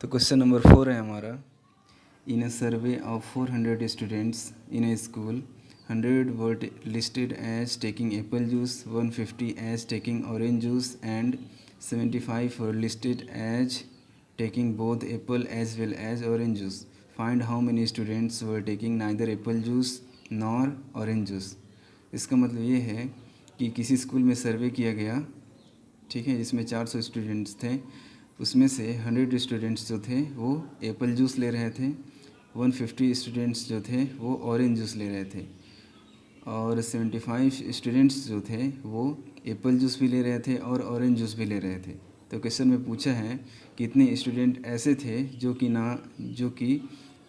तो question number 4 है हमारा। In a survey of 400 students in a school 100 were listed as taking apple juice, 150 as taking orange juice and 75 were listed as taking both apple as well as orange juice. Find how many students were taking neither apple juice nor orange juice. इसका मतलब ये है कि किसी school में सर्वे किया गया, ठीक है, जिसमें 400 स्टूडेंट्स थे। उसमें से 100 स्टूडेंट्स जो थे वो एप्पल जूस ले रहे थे, 150 स्टूडेंट्स जो थे वो ऑरेंज जूस ले रहे थे और 75 स्टूडेंट्स जो थे वो एप्पल जूस भी ले रहे थे और ऑरेंज जूस भी ले रहे थे। तो क्वेश्चन में पूछा है कितने स्टूडेंट ऐसे थे जो कि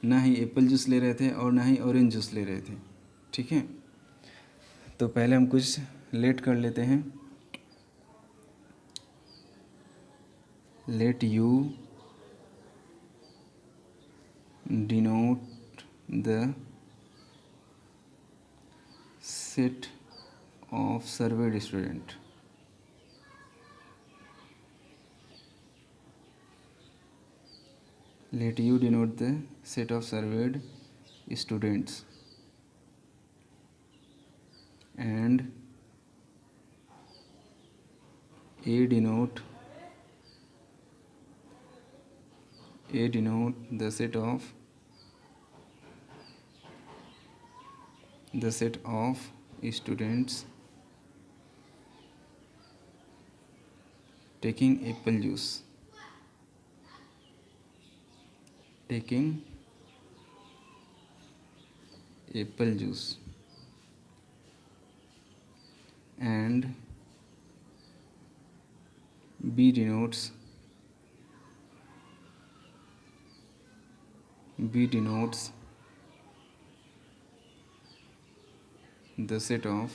ना ही एप्पल जूस ले रहे थे और ना ही ऑरेंज जूस ले रहे थे। ठीक है, तो पहले हम कुछ लेट कर लेते हैं। Let U denote the set of surveyed student. Let U denote the set of surveyed students and A denote the set of students taking apple juice and B denotes the set of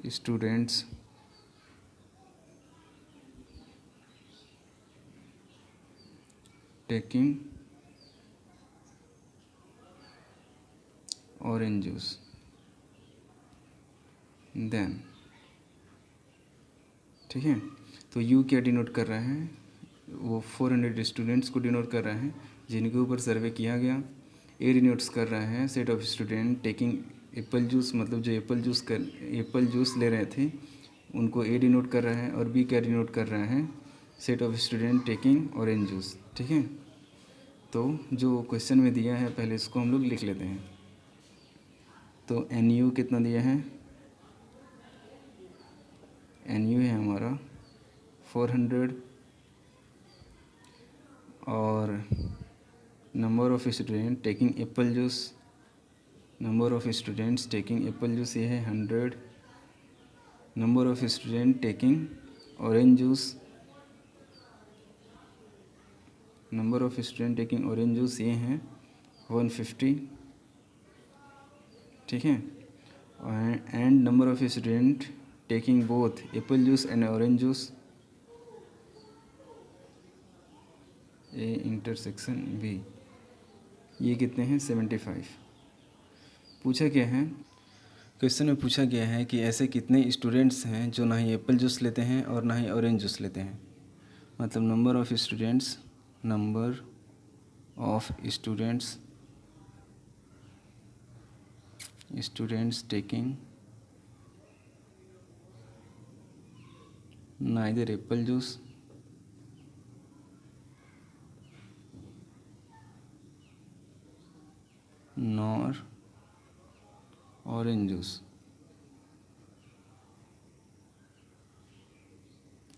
students taking orange juice। Then ठीक है, तो you क्या denote कर रहा है, वो 400 students को denote कर रहा है जिनके ऊपर सर्वे किया गया। ए डिनोट्स कर रहा है set of student taking apple juice, मतलब जो एप्पल जूस ले रहे थे उनको ए डिनोट कर रहा है। और बी क्या डिनोट कर रहा है, set of student taking orange juice. ठीक है, तो जो क्वेश्चन में दिया है पहले इसको हम लोग लिख लेते हैं। तो एन यू कितना दिया है, एन यू है हमारा 400 और number of student taking apple juice, number of students taking apple juice ये है 100। Number of student taking orange juice, number of student taking orange juice ये हैं 150। ठीक है, and number of student taking both apple juice and orange juice A intersection B, ये कितने हैं 75। पूछा क्या है, क्वेश्चन में पूछा गया है कि ऐसे कितने स्टूडेंट्स हैं जो ना ही एप्पल जूस लेते हैं और ना ही ऑरेंज जूस लेते हैं। मतलब number of students taking neither apple juice nor orange juice.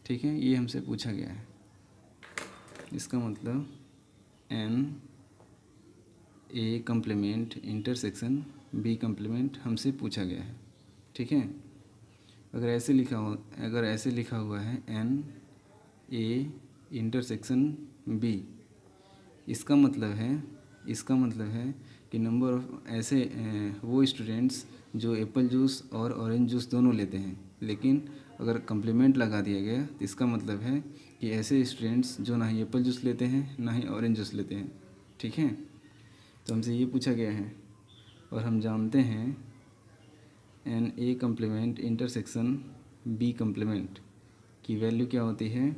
ठीक है, ये हमसे पूछा गया है। इसका मतलब n A complement intersection B complement हमसे पूछा गया है। ठीक है, अगर ऐसे लिखा हुआ है एन ए इंटरसेक्शन बी, इसका मतलब है कि नंबर ऑफ ऐसे वो स्टूडेंट्स जो एप्पल जूस और ऑरेंज जूस दोनों लेते हैं। लेकिन अगर कम्प्लीमेंट लगा दिया गया तो इसका मतलब है कि ऐसे स्टूडेंट्स जो ना ही एप्पल जूस लेते हैं ना ही ऑरेंज जूस लेते हैं। ठीक है, तो हमसे ये पूछा गया है और हम जानते हैं n A complement intersection B complement, की वैल्यू क्या होती है,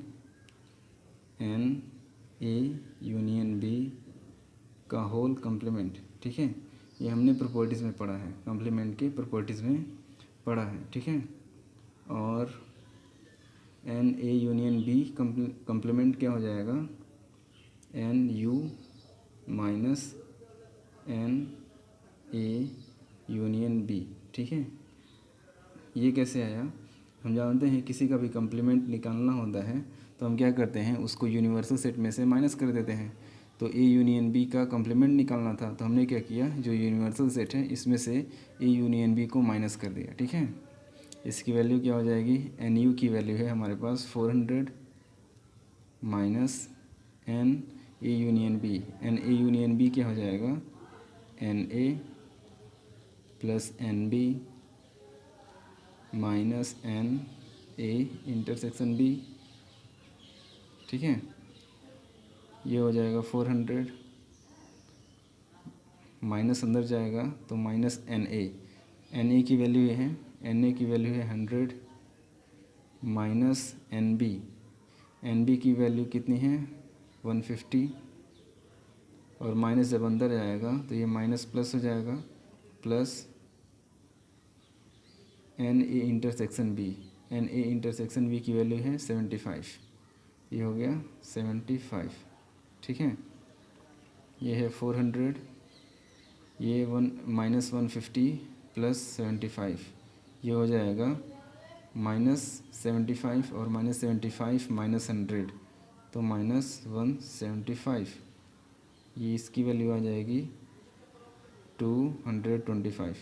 NA यूनियन B का होल कम्प्लीमेंट। ठीक है, ये हमने प्रॉपर्टीज़ में पढ़ा है, कम्प्लीमेंट के प्रॉपर्टीज़ में पढ़ा है। ठीक है, और NA यूनियन B कम्प्लीमेंट क्या हो जाएगा, NU minus NA union B। ठीक है, ये कैसे आया, हम जानते हैं किसी का भी कम्प्लीमेंट निकालना होता है तो हम क्या करते हैं, उसको यूनिवर्सल सेट में से माइनस कर देते हैं। तो A यूनियन B का कम्प्लीमेंट निकालना था तो हमने क्या किया, जो यूनिवर्सल सेट है इसमें से A यूनियन B को माइनस कर दिया। ठीक है, इसकी वैल्यू क्या हो जाएगी, NU की वैल्यू है हमारे पास 400 minus NA union B। NA union B क्या हो जाएगा, NA plus NB minus NA intersection B। ठीक है, ये हो जाएगा 400 माइनस अंदर जाएगा तो माइनस NA की वैल्यू ये है, NA की वैल्यू है 100 माइनस NB की वैल्यू कितनी है 150, और माइनस जब अंदर जाएगा तो ये माइनस प्लस हो जाएगा, प्लस NA इंटरसेक्शन B की वैल्यू है 75, ये हो गया 75। ठीक है, ये है 400, ये माइनस 150 प्लस 75, ये हो जाएगा माइनस 75, और माइनस 75 माइनस 100 तो माइनस 175, ये इसकी वैल्यू आ जाएगी 225।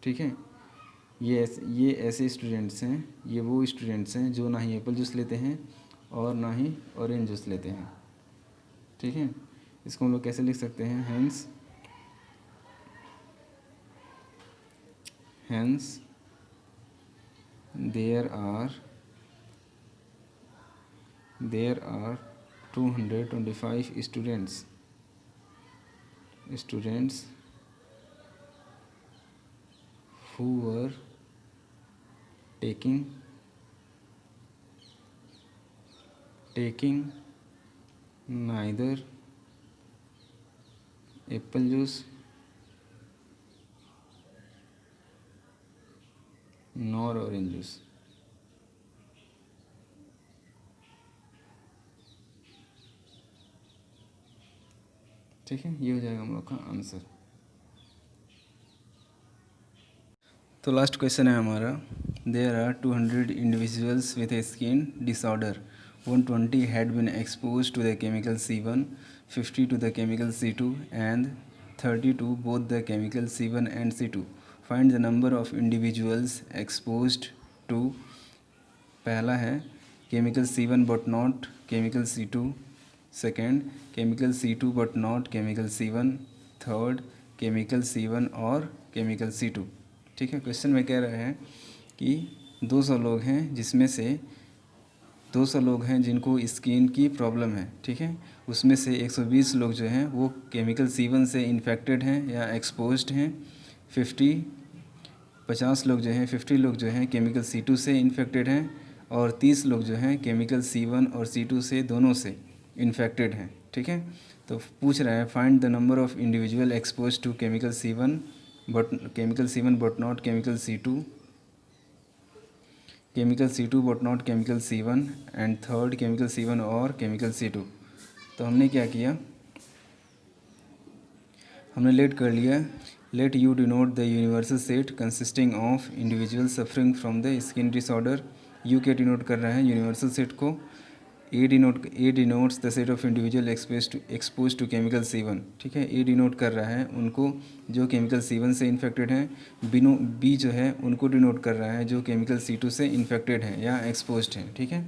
ठीक है, ये ऐसे स्टूडेंट्स हैं, ये वो स्टूडेंट्स हैं जो ना ही एप्पल जूस लेते हैं और ना ही ऑरेंज जूस लेते हैं। ठीक है, इसको हम लोग कैसे लिख सकते हैं, hence there are 225 students who were taking neither apple juice nor orange juice। ठीक है, ये हो जाएगा हम लोग का आंसर। तो लास्ट क्वेश्चन है हमारा, there are 200 individuals with a skin disorder, 120 had been expose to the chemical C1, 50 to the chemical C2 and 30 to both the chemical C1 and C2। Find the number of individuals exposed to, पहला है chemical C1 but not chemical C2, second chemical C2 but not chemical C1, third chemical C1 और chemical C2। ठीक है, question में कह रहे हैं कि 200 लोग हैं, जिसमें से 200 लोग हैं जिनको स्किन की प्रॉब्लम है। ठीक है, उसमें से 120 लोग जो हैं वो केमिकल C1 से इन्फेक्टेड हैं या एक्सपोज्ड हैं, 50 लोग जो हैं केमिकल C2 से इन्फेक्टेड हैं, और 30 लोग जो हैं केमिकल C1 और C2 से दोनों से इन्फेक्टेड हैं। ठीक है, तो पूछ रहा है find the number of individual expose to chemical C1 but not chemical C2, chemical C2 but not chemical C1 and third chemical C1 और केमिकल C2। तो हमने क्या किया, हमने लेट कर लिया, let you denote the universal set consisting of individual suffering from the skin disorder. U क्या denote कर रहा है, यूनिवर्सल सेट को। A denotes the set of individual expose to chemical C1। ठीक है, ए डिनोट कर रहा है उनको जो केमिकल C1 से इन्फेक्टेड हैं, बी जो है उनको डिनोट कर रहा है जो केमिकल C2 से इन्फेक्टेड हैं या एक्सपोज्ड हैं। ठीक है,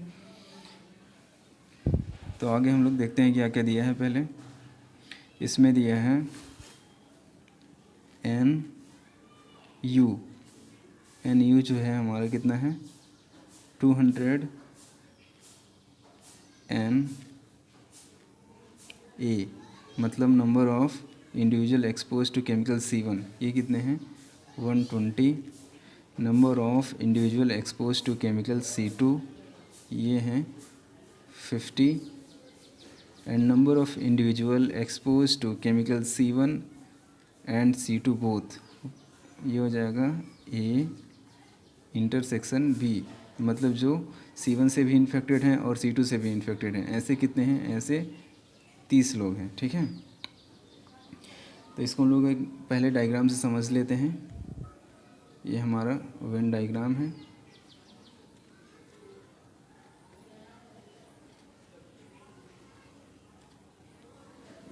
तो आगे हम लोग देखते हैं क्या क्या दिया है। पहले इसमें दिया है NU जो है हमारा कितना है 200 NA, मतलब number of individual expose to chemical C1, ये कितने हैं 120। Number of individual expose to chemical C2 ये हैं 50 and number of individual expose to chemical C1 and C2 both, ये हो जाएगा A इंटरसेक्शन B, मतलब जो C1 से भी इन्फेक्टेड हैं और C2 से भी इन्फेक्टेड हैं, ऐसे कितने हैं, ऐसे 30 लोग हैं। ठीक है, तो इसको हम लोग एक पहले डायग्राम से समझ लेते हैं। ये हमारा वेन डायग्राम है।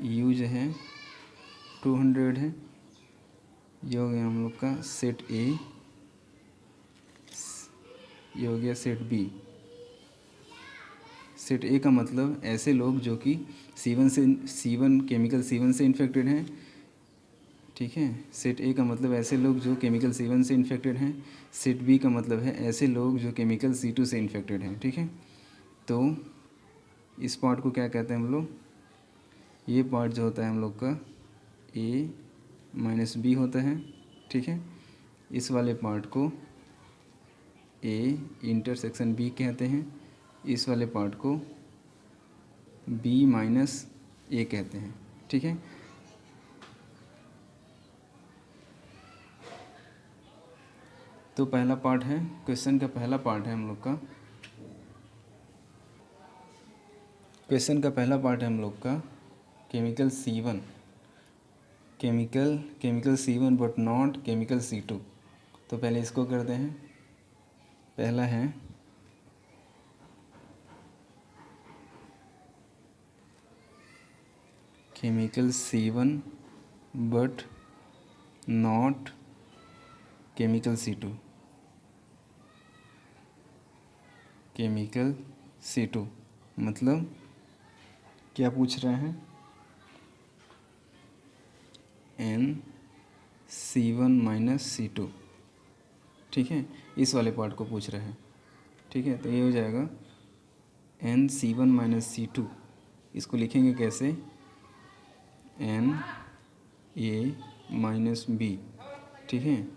यू जो है 200 है, ये हो गया हम लोग का सेट ए, ये हो गया सेट बी। सेट ए का मतलब ऐसे लोग जो कि C1 केमिकल C1 से इन्फेक्टेड हैं। ठीक है, सेट ए का मतलब ऐसे लोग जो केमिकल C1 से इन्फेक्टेड हैं। सेट बी का मतलब है ऐसे लोग जो केमिकल C2 से इन्फेक्टेड हैं। ठीक है, तो इस पार्ट को क्या कहते हैं हम लोग, ये पार्ट जो होता है हम लोग का A माइनस बी होता है। ठीक है, इस वाले पार्ट को A इंटरसेक्शन B कहते हैं, इस वाले पार्ट को B माइनस A कहते हैं। ठीक है, तो पहला पार्ट है, क्वेश्चन का पहला पार्ट है हम लोग का, क्वेश्चन का पहला पार्ट है हम लोग का chemical C1, chemical C1 but not chemical C2। तो पहले इसको करते हैं। पहला है chemical C1 but not chemical C2, chemical C2 मतलब क्या पूछ रहे हैं, NC1 माइनस C2। ठीक है, इस वाले पार्ट को पूछ रहे हैं। ठीक है, तो ये हो जाएगा NC1 माइनस C2, इसको लिखेंगे कैसे, Na माइनस बी। ठीक है,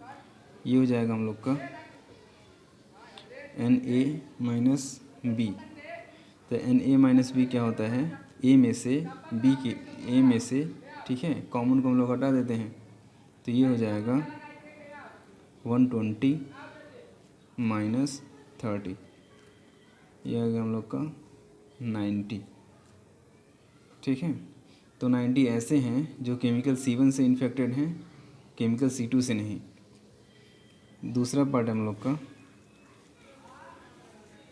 ये हो जाएगा हम लोग का Na माइनस बी। तो Na माइनस बी क्या होता है, ए में से बी के ए में से, ठीक है, कॉमन को हम लोग हटा देते हैं, तो ये हो जाएगा 120 माइनस 30, ये हो गया हम लोग का 90। ठीक है, तो 90 ऐसे हैं जो केमिकल C1 से इन्फेक्टेड हैं, केमिकल C2 से नहीं। दूसरा पार्ट है हम लोग का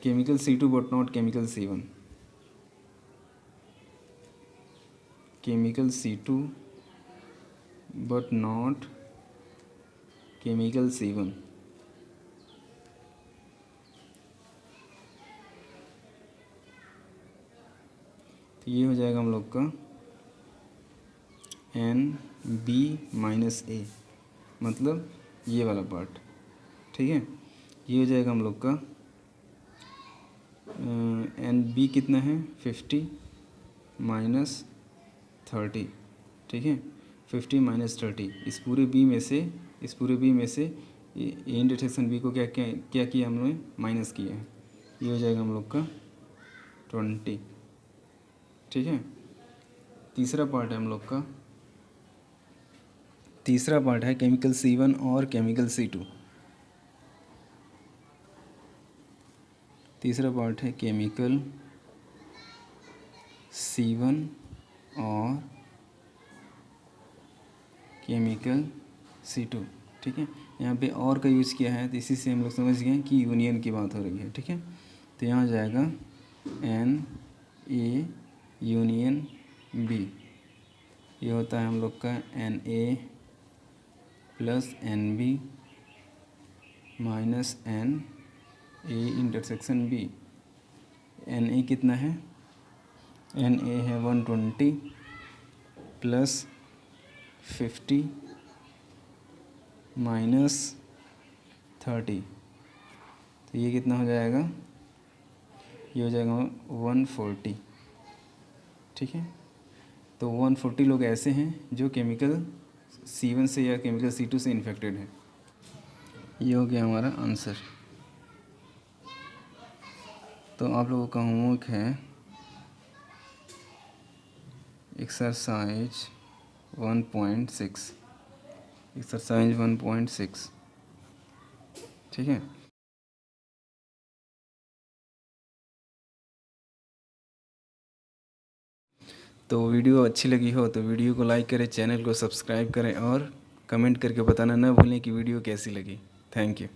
chemical C2 but not chemical C1, chemical C2 but not chemical C1। तो ये हो जाएगा हम लोग का NB माइनस A, मतलब ये वाला पार्ट। ठीक है, ये हो जाएगा हम लोग का NB कितना है 50 माइनस 30। ठीक है, 50 माइनस 30, इस पूरे B में से ए इंटरसेक्शन B को क्या किया हमने, माइनस किया है। ये हो जाएगा हम लोग का 20। ठीक है, तीसरा पार्ट है हम लोग का, तीसरा पार्ट है केमिकल C1 और केमिकल C2। तीसरा पार्ट है केमिकल C1 और केमिकल C2। ठीक है, यहाँ पे और का यूज़ किया है, तो इसी से हम लोग समझ गए कि यूनियन की बात हो रही है। ठीक है, तो यहाँ जाएगा Na यूनियन B, ये होता है हम लोग का Na plus NB minus Na intersection B। Na कितना है, Na है 120 प्लस 50 माइनस 30, तो ये कितना हो जाएगा, ये हो जाएगा 140। ठीक है, तो 140 लोग ऐसे हैं जो केमिकल C1 से या केमिकल C2 से इन्फेक्टेड है। ये हो गया हमारा आंसर। तो आप लोगों का होमवर्क है एक्सरसाइज 1.6, एक्सरसाइज 1.6, ठीक है। तो वीडियो अच्छी लगी हो तो वीडियो को लाइक करें, चैनल को सब्सक्राइब करें और कमेंट करके बताना ना भूलें कि वीडियो कैसी लगी। Thank you.